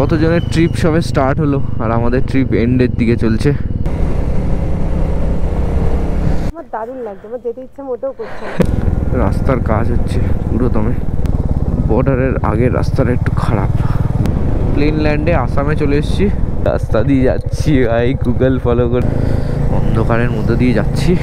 কতজনের ট্রিপ সবে স্টার্ট হলো আর আমাদের ট্রিপ এন্ডের দিকে চলছে। আমার দারুণ লাগছে, আমার যেতে ইচ্ছা মোটেও করছে না। রাস্তার কাজ হচ্ছে পুরোদমে, বর্ডারের আগের রাস্তাটা একটু খারাপ। প্লেন ল্যান্ডে আসামে চলে এসেছি, রাস্তা দিয়ে যাচ্ছি ভাই, গুগল ফলো করে অন্ধকারের মধ্যে দিয়ে যাচ্ছি।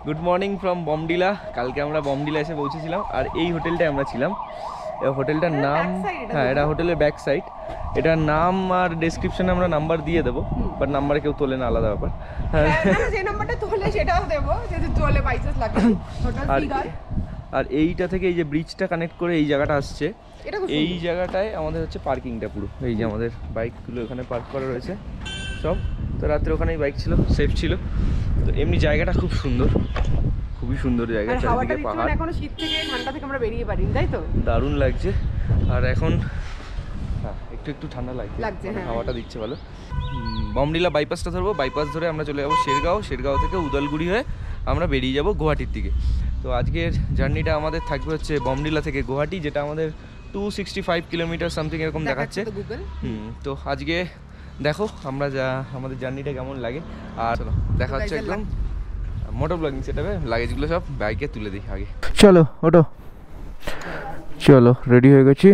Good morning from Bomdila. কালকে আমরা বমডিলা এসে পৌঁছেছিলাম আর এই হোটেলটায় আমরা ছিলাম। হোটেলটার নাম, হ্যাঁ এটা হোটেলের ব্যাক সাইড। এটার নাম আর ডেসক্রিপশনে আমরা নাম্বার দিয়ে দেবো, বাট নাম্বারে কেউ তোলে না, আলাদা ব্যাপার। যে নাম্বারটা তোলে সেটাও দেবো, যদি তোলে বাই চান্স লাগে। আর এইটা থেকে এই যে ব্রিজটা কানেক্ট করে এই জায়গাটা আসছে, এই জায়গাটায় আমাদের হচ্ছে পার্কিংটা পুরো। এই যে আমাদের বাইকগুলো এখানে পার্ক করা রয়েছে সব। তো রাত্রে ওখানেই বাইক ছিল, সেফ ছিল। তো এমনি জায়গাটা খুব সুন্দর, খুবই সুন্দর জায়গা, চারিদিকে পাহাড়। এখনো শীত থেকে ঠান্ডা থেকে আমরা বেরিয়ে পারি, তাই তো? দারুণ লাগছে। আর এখন হ্যাঁ একটু একটু ঠান্ডা লাগছে, হাওয়াটা দিচ্ছে ভালো। বমডিলা বাইপাসটা ধরবো, বাইপাস ধরে আমরা চলে যাবো শেরগাঁও। শেরগাঁও থেকে উদালগুড়ি হয়ে আমরা বেরিয়ে যাব গুয়াহাটির দিকে। তো আজকের জার্নিটা আমাদের থাকবে হচ্ছে বমডিলা থেকে গুয়াহাটি, যেটা আমাদের 265 কিলোমিটার সামথিং এরকম দেখাচ্ছে। তো আজকে দেখো আমরা আমাদের জার্নিটা কেমন লাগে। আর চলো দেখা হচ্ছে একদম মোটর ব্লগিং সেটআপে। লাগেজগুলো সব বাইকে তুলে দিই আগে। চলো ওটো, চলো রেডি হয়ে গেছি,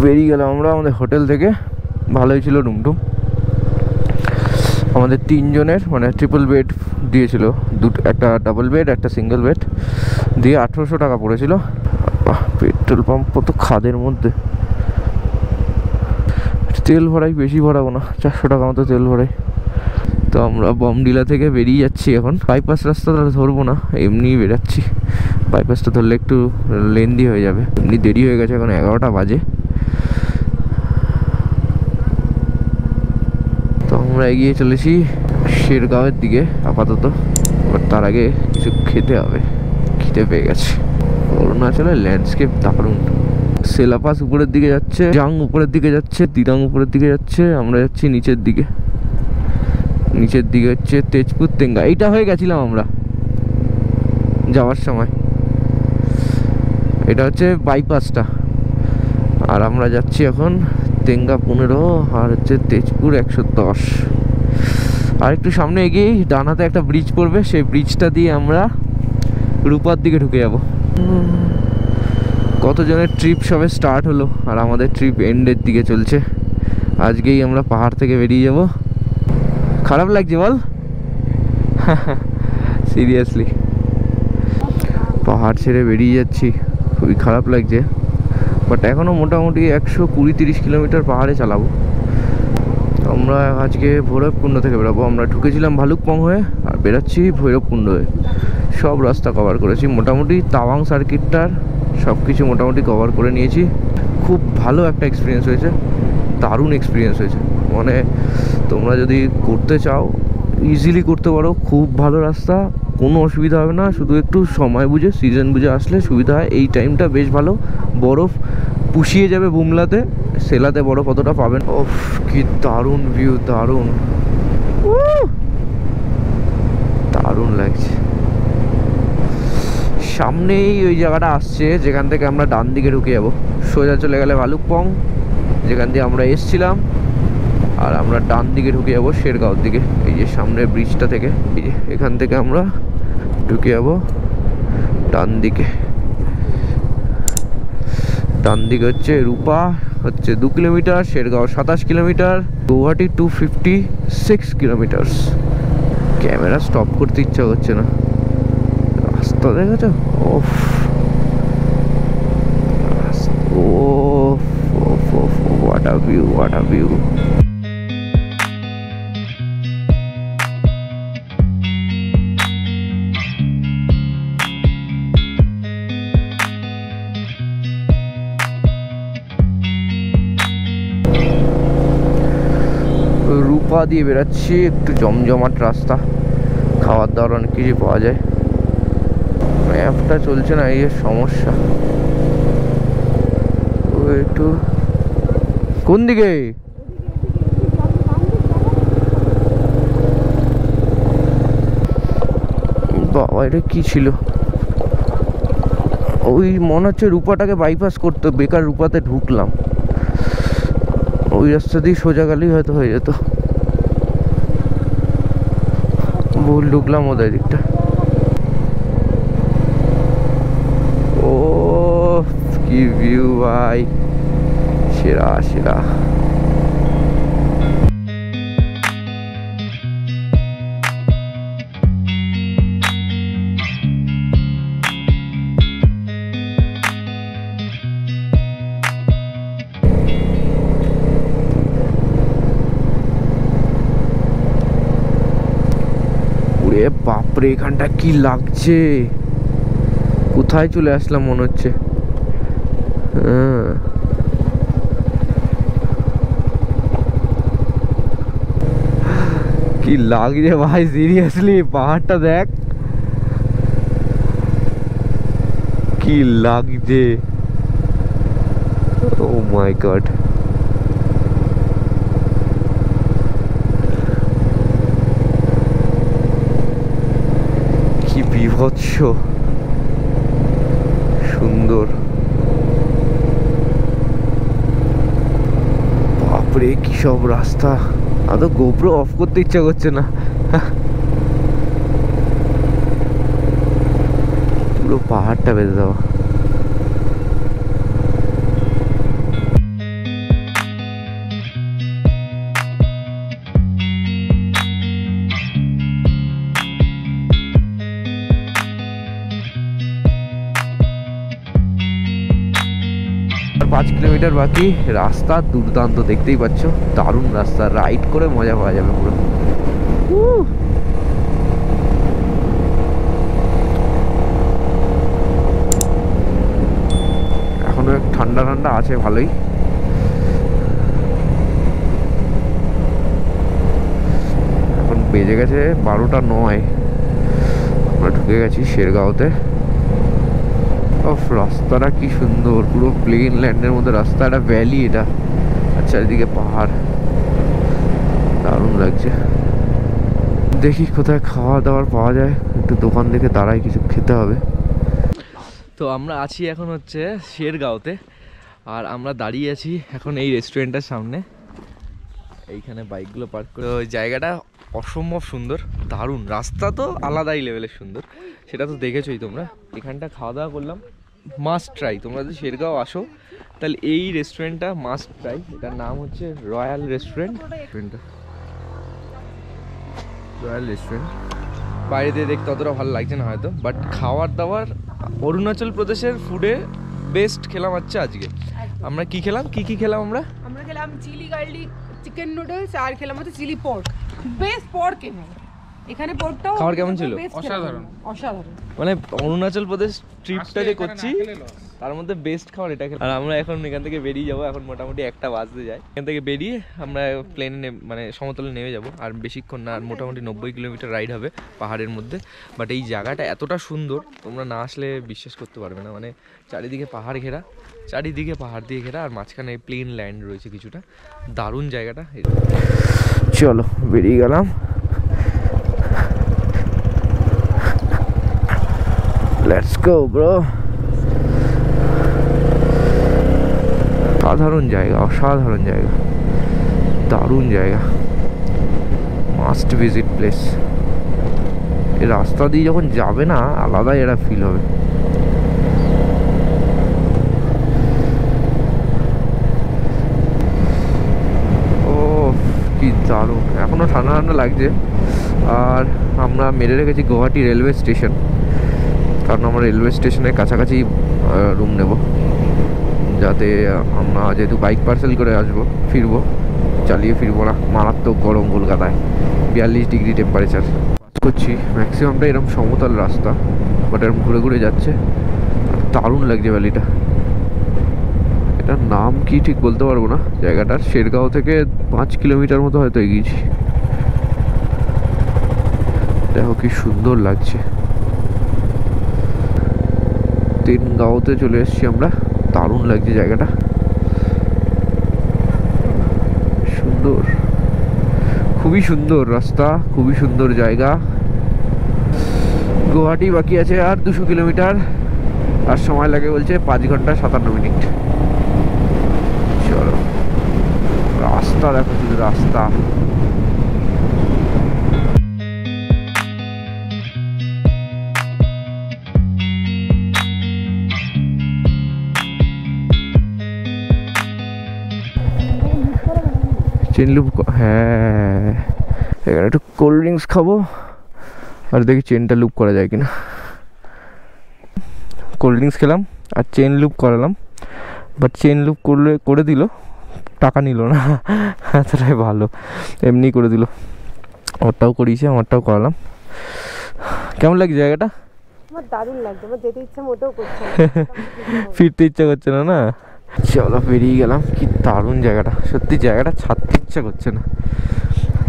বেরিয়ে গেলাম আমরা আমাদের হোটেল থেকে। ভালোই ছিল রুম টুম, আমাদের তিনজনের মানে ট্রিপল বেড দিয়েছিল, একটা ডাবল বেড একটা সিঙ্গেল বেড দিয়ে 1800 টাকা পড়েছিল। পেট্রোল পাম্প কত খাদের মধ্যে। তেল ভরাই, বেশি ভরাবো না, 400 টাকা মতো তেল ভরাই। তো আমরা বমডিলা থেকে বেরিয়ে যাচ্ছি এখন। বাইপাস রাস্তাটা ধরবো না, এমনি বেরাচ্ছি। বাইপাসটা ধরলে একটু লেন্দি হয়ে যাবে, এমনি দেরি হয়ে গেছে, এখন 11টা বাজে। তো আমরা এগিয়ে চলেছি শেরগাঁওয়ের দিকে আপাতত, বাট তার আগে কিছু খেতে হবে, খিদে পেয়ে গেছে। অরুণাচলের ল্যান্ডস্কেপ দারুণ। সেলাপাস উপরের দিকে যাচ্ছে, জাং উপরের দিকে যাচ্ছে, দিরাং উপরের দিকে যাচ্ছে, আমরা যাচ্ছি নিচের দিকে। নিচের দিকে হচ্ছে তেজপুর তেঙ্গা, এইটা হয়ে গেছিলাম আমরা যাওয়ার সময়। এটা হচ্ছে বাইপাসটা, আর আমরা যাচ্ছি এখন তেঙ্গা 15 আর হচ্ছে তেজপুর 110। আর একটু সামনে এগিয়ে ডানাতে একটা ব্রিজ পড়বে, সেই ব্রিজটা দিয়ে আমরা রূপার দিকে ঢুকে যাব। কতজনের ট্রিপ সবে স্টার্ট হলো আর আমাদের ট্রিপ এন্ডের দিকে চলছে। আজকেই আমরা পাহাড় থেকে বেরিয়ে যাব। খারাপ লাগছে বল? সিরিয়াসলি পাহাড় ছেড়ে বেরিয়ে যাচ্ছি, খুবই খারাপ লাগছে। বাট এখনও মোটামুটি 120-30 কিলোমিটার পাহাড়ে চালাবো। আমরা আজকে ভৈরবকুণ্ড থেকে বেরোবো। আমরা ঢুকেছিলাম ভালুকপং হয়ে আর বেরাচ্ছি ভৈরবকুণ্ড হয়ে। সব রাস্তা কভার করেছি মোটামুটি, তাওয়াং সার্কিটটার সব কিছু মোটামুটি কভার করে নিয়েছি। খুব ভালো একটা এক্সপিরিয়েন্স হয়েছে, দারুণ এক্সপিরিয়েন্স হয়েছে। মানে তোমরা যদি করতে চাও ইজিলি করতে পারো, খুব ভালো রাস্তা, কোনো অসুবিধা হবে না। শুধু একটু সময় বুঝে, সিজন বুঝে আসলে সুবিধা হয়। এই টাইমটা বেশ ভালো, বরফ পুষিয়ে যাবে বুমলাতে, সেলাতে বরফ অতটা পাবেন। ওফ কি দারুণ ভিউ, দারুণ দারুণ লাগছে। সামনেই ওই জায়গাটা আসছে যেখান থেকে আমরা ডান দিকে ঢুকে যাবো। সোজা চলে গেলে ভালুকপং, যেখান দিয়ে আমরা এসছিলাম, আর আমরা ডান দিকে ঢুকে যাবো শেরগাঁওর দিকে। এই যে সামনের ব্রিজটা থেকে, এই যে এখান থেকে আমরা ঢুকে যাবো ডান দিকে। ডান দিকে হচ্ছে রূপা হচ্ছে 2 kilometre, Shergaon 27 kilometre, Guwahati 256 kilometre. Camera stop করতে ইচ্ছা করছে না, রাস্তা দেখেছো? ওফ ওফ ওফ, what a view, what a view. Rupa দিয়ে বেরাচ্ছি, একটু জমজমাট রাস্তা, খাবার দাবার অনেক কিছু পাওয়া যায়। ম্যাপটা চলছে না, এই সমস্যা। একটু কোন দিকে? বাবা এটা কি ছিল? ওই মনে হচ্ছে রূপাটাকে বাইপাস করতে, বেকার রূপাতে ঢুকলাম। ওই রাস্তা দিয়ে সোজা গেলেই হয়তো হয়ে যেত। ভুল ঢুকলাম ওদের দিকটা। ও কি ভিউ ভাই, সেরা সেরা। বাপরে এখানটা কি লাগছে, কোথায় চলে আসলাম মনে হচ্ছে। কি লাগছে ভাই, সিরিয়াসলি পাহাড়টা দেখ কি লাগছে। ও মাই গড, কি বিভৎস সুন্দর। বাপরে কি সব রাস্তা, আদৌ গোপ্রো অফ করতে ইচ্ছা করছে না। পুরো পাহাড়টা বেঁধে দেওয়া। আর 5 কিলোমিটার বাকি। রাস্তা দুর্দান্ত, দেখতেই পাচ্ছ, দারুণ রাস্তা, রাইড করে মজা পাওয়া যাবে পুরো। এখনো ঠান্ডা ঠান্ডা আছে ভালোই। এখন বেজে গেছে 12টা 9। আমরা ঢুকে গেছি শেরগাঁওতে। রাস্তাটা কি সুন্দর, পুরো প্লেন ল্যান্ডের মধ্যে রাস্তা, একটা ভ্যালি এটা, আর চারিদিকে পাহাড়, দারুণ লাগছে। দেখি কোথায় খাওয়া দাওয়ার পাওয়া যায়, একটু দোকান দেখে দাঁড়াই, কিছু খেতে হবে। তো আমরা আছি এখন হচ্ছে শেরগাঁওতে, আর আমরা দাঁড়িয়ে আছি এখন এই রেস্টুরেন্টের সামনে। এইখানে বাইকগুলো পার্ক করে। ওই জায়গাটা অসম্ভব সুন্দর, দারুণ। রাস্তা তো আলাদাই লেভেলের সুন্দর, সেটা তো দেখেছোই তোমরা। এখানটা খাওয়া দাওয়া করলাম, মাস্ট ট্রাই। তোমরা যদি শেরগাঁও আসো তাহলে এই রেস্টুরেন্টটা মাস্ট ট্রাই। এটার নাম হচ্ছে রয়্যাল রেস্টুরেন্ট। রয়্যাল রেস্টুরেন্ট বাইরে দিয়ে দেখতে অতটা ভালো লাগছে না হয়তো, বাট খাওয়ার দাওয়ার অরুণাচল প্রদেশের ফুডে বেস্ট খেলাম হচ্ছে আজকে। আমরা কি খেলাম, কি খেলাম আমরা খেলাম চিলি গার্লিক চিকেন নুডলস, আর খেলাম হচ্ছে চিলি পর্ক। বেস্ট পর্ক এখানে পর্কটাও খাবার কেমন ছিল? অসাধারণ অসাধারণ। মানে অরুণাচল প্রদেশ ট্রিপটা যে করছি তার মধ্যে বেস্ট খাবার এটা খেলাম। আর আমরা এখন এখান থেকে বেরিয়ে যাবো, এখন মোটামুটি 1টা বাজতে যায়। এখান থেকে বেরিয়ে আমরা প্লেনে মানে সমতলে নেমে যাব। আর বেশিক্ষণ না, আর মোটামুটি 90 কিলোমিটার রাইড হবে পাহাড়ের মধ্যে। বাট এই জায়গাটা এতটা সুন্দর, তোমরা না আসলে বিশ্বাস করতে পারবে না। মানে চারিদিকে পাহাড় ঘেরা, চারিদিকে পাহাড় দিয়ে ঘেরা, আর মাঝখানে প্লেন ল্যান্ড রয়েছে কিছুটা, দারুণ জায়গাটা। চলো বেরিয়ে গেলাম। Let's go bro. সাধারণ জায়গা, অসাধারণ জায়গা, দারুণ জায়গা, মাস্ট ভিজিট প্লেস। এই রাস্তা দিয়ে যখন যাবে না, আলাদাই একটা ফিল হবে। ও কি দারুণ, এখনো ঠান্ডা ঠান্ডা লাগছে। আর আমরা মেরে রেখেছি গুয়াহাটি রেলওয়ে স্টেশন, কারণ আমরা রেলওয়ে স্টেশনের কাছাকাছি রুম নেব, যাতে আমরা যেহেতু বাইক পার্সেল করে আসবো, ফিরবো, চালিয়ে ফিরবো না। মারাত্মক গরম কলকাতায়, 42 ডিগ্রি টেম্পারেচার। করছি ম্যাক্সিমামটা এরকম সমতল রাস্তা, বাট এরকম ঘুরে ঘুরে যাচ্ছে, দারুণ লাগছে ভ্যালিটা। এটার নাম কি ঠিক বলতে পারবো না জায়গাটার। শেরগাঁও থেকে 5 কিলোমিটার মতো হয়তো এগিয়েছি। দেখো কি সুন্দর লাগছে। তেনগাঁওতে চলে এসেছি আমরা, দারুণ লাগছে জায়গাটা। সুন্দর, খুবই সুন্দর রাস্তা, খুবই সুন্দর জায়গা। গুয়াহাটি বাকি আছে আর 200 কিলোমিটার, আর সময় লাগে বলছে 5 ঘন্টা 57 মিনিট। চলো, রাস্তা দেখো শুধু রাস্তা। চেনলুপ, হ্যাঁ এখানে একটু কোল্ড ড্রিঙ্কস খাবো আর দেখি চেনটা লুপ করা যায় কিনা। কোল্ড ড্রিঙ্কস খেলাম আর চেন লুপ করালাম, বাট চেন লুপ করে দিল, টাকা নিল না, এতটাই ভালো, এমনি করে দিল। ওরটাও করিয়েছে, আমারটাও করালাম। কেমন লাগছে জায়গাটা? আমার দারুণ লাগছে, আমার যেতে ইচ্ছা মোটেও করছে না, ফিরতে ইচ্ছা করছে না। না চলো বেরিয়ে গেলাম। কি দারুণ জায়গাটা, সত্যি জায়গাটা ছাড়তে ইচ্ছা করছে না,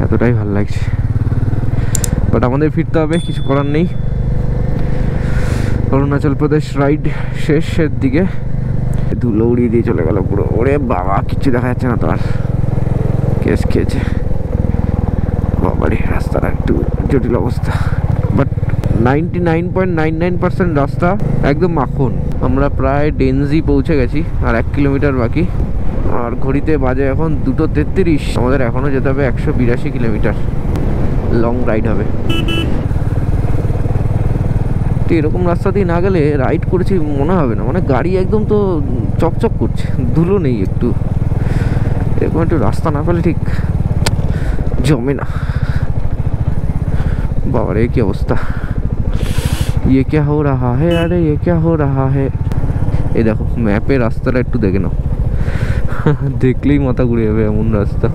এতটাই ভালো লাগছে। বাট আমাদের ফিরতে হবে, কিছু করার নেই। অরুণাচল প্রদেশ রাইড শেষের দিকে, ধুলো উড়িয়ে দিয়ে চলে গেল পুরো। ওরে বাবা, কিচ্ছু দেখা যাচ্ছে না তো আর, কেস খেয়েছে বাবারে। রাস্তাটা একটু জটিল অবস্থা, বাট 99.99% রাস্তা একদম মাখন। আমরা প্রায় ডেনজি পৌঁছে গেছি, আর 1 কিলোমিটার বাকি। আর ঘড়িতে বাজে এখন 2:33। আমাদের এখনও যেতে হবে 182 কিলোমিটার। লং রাইড হবে। তো এরকম রাস্তা দিয়ে না গেলে রাইড করেছি মনে হবে না, মানে গাড়ি একদম তো চকচক করছে, ধুলো নেই একটু। এরকম একটু রাস্তা না পেলে ঠিক জমে না। বাবারে কি অবস্থা, ये क्या हो रहा है, अरे ये क्या हो रहा है। এই দেখো ম্যাপে রাস্তাটা একটু দেখে নাও, দেখলেই মাথা ঘুরে যাবে এমন রাস্তা।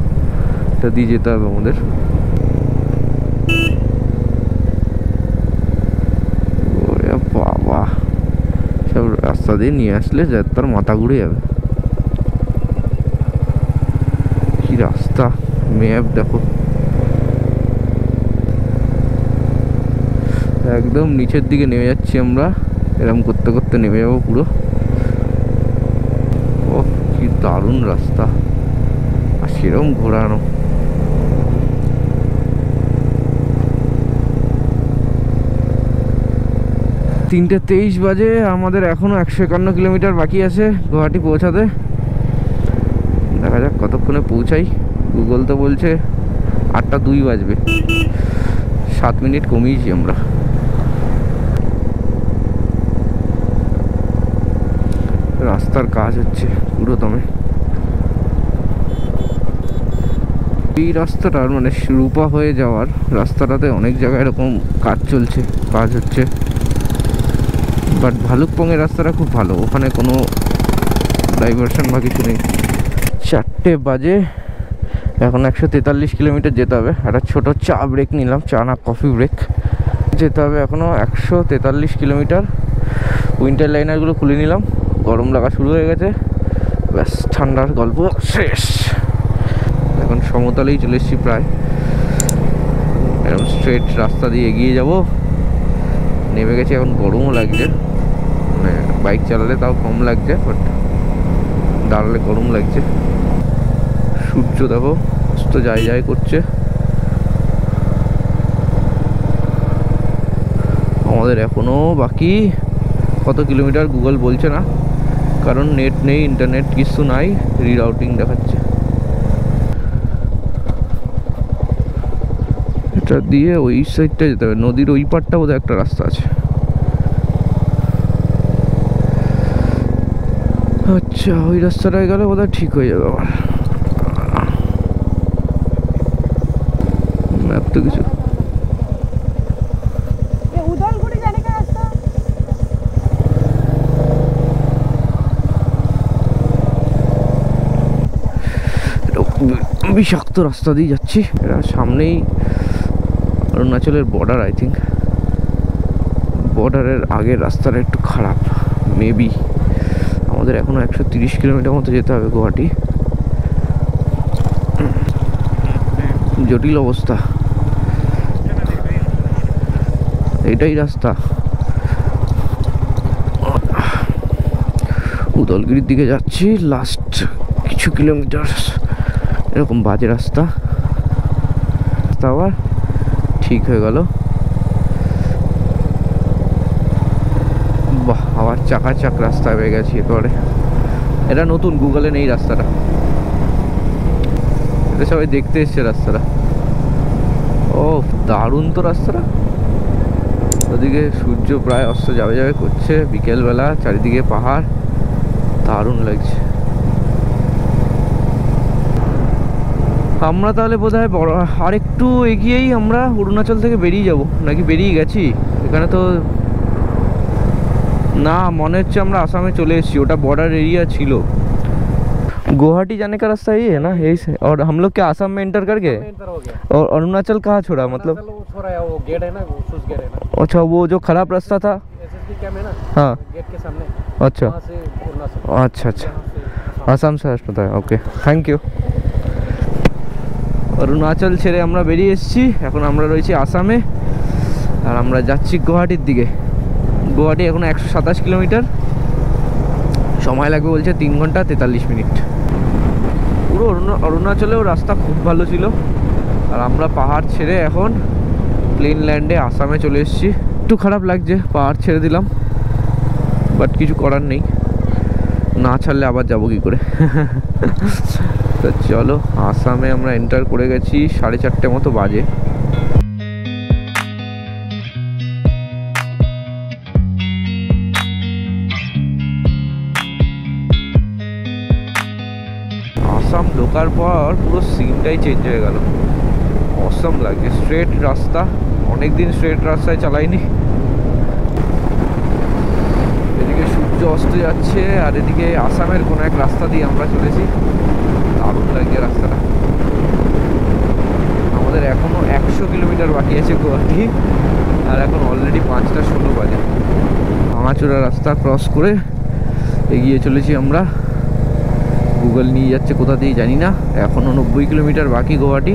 এটা দিয়ে যেতে হবে আমাদের। ওরে বাবা, সব রাস্তা দিয়ে নিয়ে আসলে তার মাথা ঘুরে যাবে। কি রাস্তা, ম্যাপ দেখো, একদম নিচের দিকে নেমে যাচ্ছি আমরা। এরকম করতে করতে নেমে যাবো পুরো। ও কি দারুণ রাস্তা, আর সেরকম ঘোরানো। তিনটে 23 বাজে, আমাদের এখনো 151 কিলোমিটার বাকি আছে গুয়াহাটি পৌঁছাতে। দেখা যাক কতক্ষণে পৌঁছাই। গুগল তো বলছে 8:02 বাজবে, 7 মিনিট কমিয়েছি আমরা। রাস্তার কাজ হচ্ছে পুরোদমে। এই রাস্তাটার মানে রূপা হয়ে যাওয়ার রাস্তাটাতে অনেক জায়গায় এরকম কাজ চলছে, কাজ হচ্ছে। বাট ভালুকপংয়ের রাস্তাটা খুব ভালো, ওখানে কোনো ডাইভারশন বা কিছু নেই। 4টে বাজে, এখন 143 কিলোমিটার যেতে হবে। একটা ছোটো চা ব্রেক নিলাম, চা না কফি ব্রেক। যেতে হবে এখনও 143 কিলোমিটার। উইন্টার লাইনারগুলো খুলে নিলাম, গরম লাগা শুরু হয়ে গেছে। ব্যাস, ঠান্ডার গল্প শেষ। এখন সমতলেই চলে এসেছি প্রায়। এরকম স্ট্রেট রাস্তা দিয়ে এগিয়ে যাব। নেমে গেছি, এখন গরমও লাগছে, মানে বাইক চালালে তাও কম লাগছে, বাট দাঁড়ালে গরম লাগছে। সূর্য দেখো অস্ত যায় যায় করছে। আমাদের এখনো বাকি কত কিলোমিটার গুগল বলছে না, কারণ নেট নেই, ইন্টারনেট কিছু নাই, রিরাউটিং দেখাচ্ছে। এটা দিয়ে ওই সাইডটা যেতে হবে, নদীর ওই পারটা বোধহয় একটা রাস্তা আছে। আচ্ছা, ওই রাস্তাটায় গেলে বোধহয় ঠিক হয়ে যাবে। আবার ম্যাপ তো কিছু, বিষাক্ত রাস্তা দিয়ে যাচ্ছি। এরা সামনেই অরুণাচলের বর্ডার, আই থিঙ্ক। বর্ডারের আগের রাস্তাটা একটু খারাপ মেবি। আমাদের এখনো 130 কিলোমিটার মতো যেতে হবে গুয়াহাটি। জটিল অবস্থা, এটাই রাস্তা। উদলগিরির দিকে যাচ্ছি, লাস্ট কিছু কিলোমিটার এরকম বাজে রাস্তা আবার ঠিক হয়ে গেল। বাহ, আবার চাকাচাক রাস্তায় হয়ে গেছি একেবারে। এটা নতুন, গুগলে নেই রাস্তাটা, এটা সবাই দেখতে এসছে রাস্তাটা। ও দারুণ তো রাস্তাটা। ওদিকে সূর্য প্রায় অস্ত যাবে যাবে করছে, বিকেলবেলা, চারিদিকে পাহাড়, দারুণ লাগছে। আমরা তাহলে বোধহয় বড় আর একটু এগিয়েই আমরা অরুণাচল থেকে বেরিয়ে যাব, নাকি বেরিয়ে গেছি? এখানে তো না, মনে হচ্ছে আমরা আসামে চলে এসেছি, ওটা बॉर्डर एरिया ছিল। गुवाहाटी जाने का रास्ता यही है ना, यही से? और हम लोग क्या आसाम में एंटर कर गए? और अरुणाचल कहाँ छोड़ा मतलब? वो गेट है ना, वो सुस गेट है ना। अच्छा, वो जो खराब रास्ता था। एसएसबी कैंप है ना, हाँ, गेट के सामने। अच्छा वहाँ से अरुणाचल। अच्छा अच्छा, আসাম से হাসপাতাল। ওকে, থ্যাংক ইউ। অরুণাচল ছেড়ে আমরা বেরিয়ে এসেছি, এখন আমরা রয়েছি আসামে, আর আমরা যাচ্ছি গুয়াহাটির দিকে। গুয়াহাটি এখন 127 কিলোমিটার, সময় লাগবে বলছে 3 ঘন্টা 43 মিনিট। পুরো অরুণাচলেও রাস্তা খুব ভালো ছিল, আর আমরা পাহাড় ছেড়ে এখন প্লেন ল্যান্ডে আসামে চলে এসেছি। একটু খারাপ লাগছে, পাহাড় ছেড়ে দিলাম, বাট কিছু করার নেই, না ছাড়লে আবার যাবো কি করে। তো চলো, আসামে আমরা এন্টার করে গেছি, 4:30 মতো বাজে। আসাম ঢোকার পর পুরো সিনটাই চেঞ্জ হয়ে গেল, অসাম লাগে। স্ট্রেট রাস্তা, অনেকদিন স্ট্রেট রাস্তায় চালাইনি। এদিকে সূর্য অস্ত যাচ্ছে, আর এদিকে আসামের কোনো এক রাস্তা দিয়ে আমরা চলেছি, দারুণ লাগে রাস্তাটা। আমাদের এখনো 100 কিলোমিটার বাকি আছে গুয়াহাটি, আর এখন অলরেডি 5:16 বাজে। ভাঙাচোরা রাস্তা ক্রস করে এগিয়ে চলেছি আমরা। গুগল নিয়ে যাচ্ছে কোথা দিয়ে জানি না। এখনো 90 কিলোমিটার বাকি গুয়াহাটি,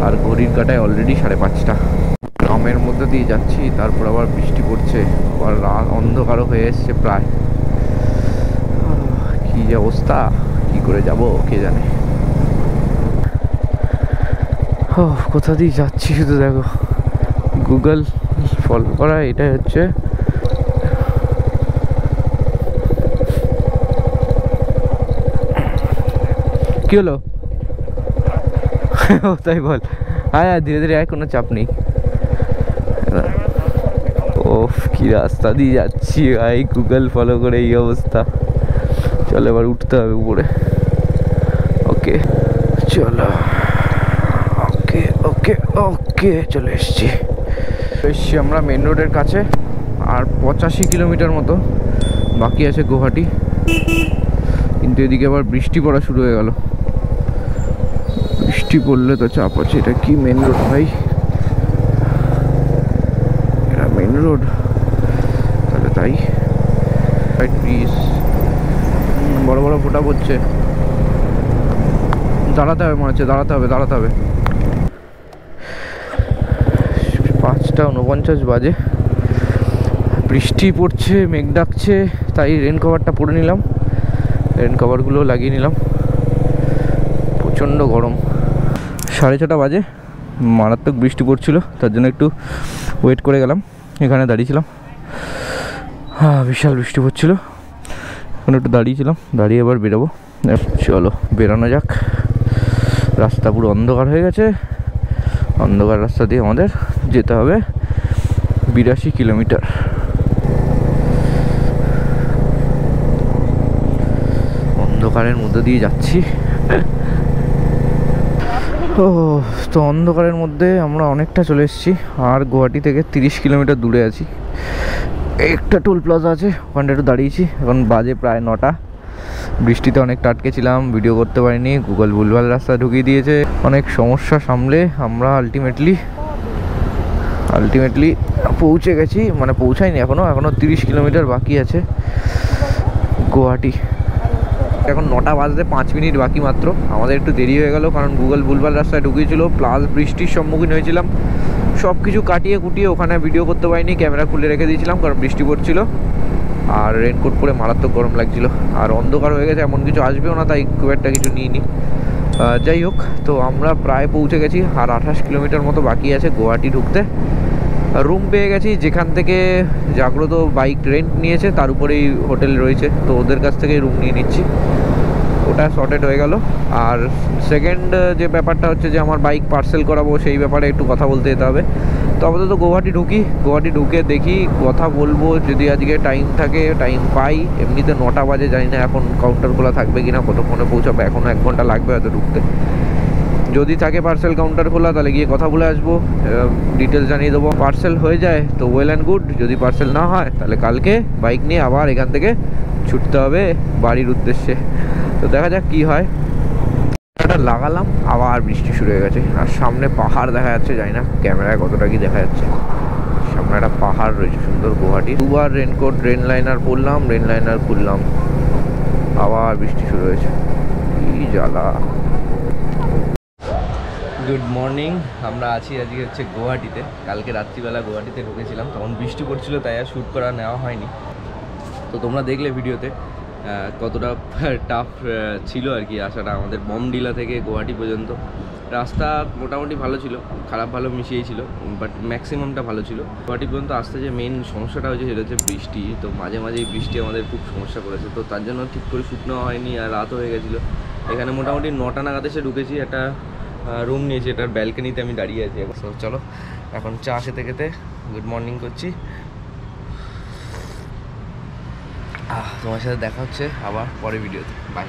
আর ঘড়ির কাঁটায় অলরেডি 5:30। গ্রামের মধ্যে দিয়ে যাচ্ছি, তারপর আবার বৃষ্টি পড়ছে, আবার রাত অন্ধকারও হয়ে এসছে প্রায়। কি যে অবস্থা, কি করে যাব কে জানে। কোথা দিয়ে যাচ্ছি শুধু দেখো, গুগল ফলো করা, এটাই হচ্ছে। কি হলো? তাই বল, আয় ধীরে ধীরে আয়, কোনো চাপ নেই। ওফ, কি রাস্তা দিয়ে যাচ্ছি ভাই, গুগল ফলো করে এই অবস্থা। চলো এবার উঠতে হবে উপরে। ওকে চলো, ওকে ওকে ওকে, চলে এসছি আমরা মেন রোডের কাছে। আর 85 কিলোমিটার মতো বাকি আছে গুয়াহাটি, কিন্তু এদিকে আবার বৃষ্টি পড়া শুরু হয়ে গেল। বৃষ্টি পড়লে তো চাপ আছে। এটা কি মেন রোড ভাই? এটা মেন রোড তাহলে, তাই ট্রিজ বড় বড় ফোঁটা পড়ছে। দাঁড়াতে হবে মনে হচ্ছে, দাঁড়াতে হবে। 5:49 বাজে, বৃষ্টি পড়ছে, মেঘ ডাকছে, তাই রেন কভারটা পরে নিলাম, রেন কভারগুলো লাগিয়ে নিলাম। প্রচণ্ড গরম। 6:30 বাজে, মারাত্মক বৃষ্টি পড়ছিল, তার জন্য একটু ওয়েট করে গেলাম, এখানে দাঁড়িয়েছিলাম। বিশাল বৃষ্টি পড়ছিল, এখন একটু দাঁড়িয়েছিলাম, দাঁড়িয়ে এবার বেরোবো। চলো বেরোনো যাক। রাস্তা পুরো অন্ধকার হয়ে গেছে, অন্ধকার রাস্তা দিয়ে আমাদের যেতে হবে 82 কিলোমিটার। অন্ধকারের মধ্যে দিয়ে যাচ্ছি। তো অন্ধকারের মধ্যে আমরা অনেকটা চলে এসেছি, আর গুয়াহাটি থেকে 30 কিলোমিটার দূরে আছি। একটা টোল প্লাজা আছে, ওখানটা একটু দাঁড়িয়েছি। এখন বাজে প্রায় 9টা। বৃষ্টিতে অনেকটা আটকে ছিলাম, ভিডিও করতে পারিনি, গুগল ভুলভাল রাস্তা ঢুকিয়ে দিয়েছে। অনেক সমস্যা সামলে আমরা আলটিমেটলি পৌঁছে গেছি। মানে পৌঁছাইনি এখনও 30 কিলোমিটার বাকি আছে গুয়াহাটি। এখন 9টা বাজতে 5 মিনিট বাকি মাত্র। আমাদের একটু দেরি হয়ে গেল, কারণ গুগল ভুলভাল রাস্তায় ঢুকিয়েছিল, প্লাস বৃষ্টির সম্মুখীন হয়েছিলাম। সব কিছু কাটিয়ে কুটিয়ে ওখানে ভিডিও করতে পারিনি, ক্যামেরা খুলে রেখে দিয়েছিলাম কারণ বৃষ্টি পড়ছিল। আর রেনকোট পরে মারাত্মক গরম লাগছিল, আর অন্ধকার হয়ে গেছে, এমন কিছু আসবেও না, তাই খুব একটা কিছু নিইনি। যাই হোক, তো আমরা প্রায় পৌঁছে গেছি, আর 28 কিলোমিটার মতো বাকি আছে গুয়াহাটি ঢুকতে। রুম পেয়ে গেছি, যেখান থেকে জাগ্রত বাইক রেন্ট নিয়েছে তার উপরেই হোটেল রয়েছে, তো ওদের কাছ থেকেই রুম নিয়ে নিচ্ছি, ওটা সর্টেড হয়ে গেল। আর সেকেন্ড যে ব্যাপারটা হচ্ছে যে আমার বাইক পার্সেল করাবো, সেই ব্যাপারে একটু কথা বলতে যেতে হবে। তো আপাতত গুয়াহাটি ঢুকে দেখি, কথা বলবো যদি আজকে টাইম পাই। এমনিতে 9টা বাজে, জানি না এখন কাউন্টার খোলা থাকবে কিনা, কতক্ষণে পৌঁছাবে, এখনও 1 ঘন্টা লাগবে হয়তো ঢুকতে। যদি থাকে পার্সেল কাউন্টার খোলা, তাহলে গিয়ে কথা বলে আসবো, ডিটেলস জানিয়ে দেবো। পার্সেল হয়ে যায় তো ওয়েল অ্যান্ড গুড, যদি পার্সেল না হয় তাহলে কালকে বাইক নিয়ে আবার এখান থেকে ছুটতে হবে বাড়ির উদ্দেশ্যে। তো দেখা যাক কি হয়। লাগালাম, আবার বৃষ্টি শুরু হয়ে গেছে, আর সামনে পাহাড় দেখা যাচ্ছে, জানি না ক্যামেরায় কতটা কি দেখা যাচ্ছে। সামনে একটা পাহাড় রয়েছে সুন্দর গুয়াহাটি। দুবার রেনকোট, রেন লাইনার পরলাম, রেন লাইনার খুললাম, আবার বৃষ্টি শুরু হয়েছে, কি জ্বালা। গুড মর্নিং, আমরা আছি আজকে হচ্ছে গুয়াহাটিতে। কালকে রাত্রিবেলা গুয়াহাটিতে ঢুকেছিলাম, তখন বৃষ্টি পড়ছিল, তাই আর শ্যুট করা নেওয়া হয়নি। তো তোমরা দেখলে ভিডিওতে কতটা টাফ ছিল আর কি আসাটা আমাদের বমডিলা থেকে গুয়াহাটি পর্যন্ত। রাস্তা মোটামুটি ভালো ছিল, খারাপ ভালো মিশিয়েই ছিল, বাট ম্যাক্সিমামটা ভালো ছিল। গুয়াহাটি পর্যন্ত আসতে যে মেন সমস্যাটা হয়েছে সেটা হচ্ছে বৃষ্টি। তো মাঝে মাঝেই বৃষ্টি আমাদের খুব সমস্যা করেছে, তো তার জন্য ঠিক করে শ্যুট নেওয়া হয়নি, আর রাত হয়ে গেছিলো। এখানে মোটামুটি 9টা নাগাদ এসে ঢুকেছি, একটা রুম নিয়েছি, এটার ব্যালকনিতে আমি দাঁড়িয়ে আছি। তো চলো এখন চা খেতে খেতে গুড মর্নিং করছি। তোমার সাথে দেখা হচ্ছে আবার পরে ভিডিওতে, বাই।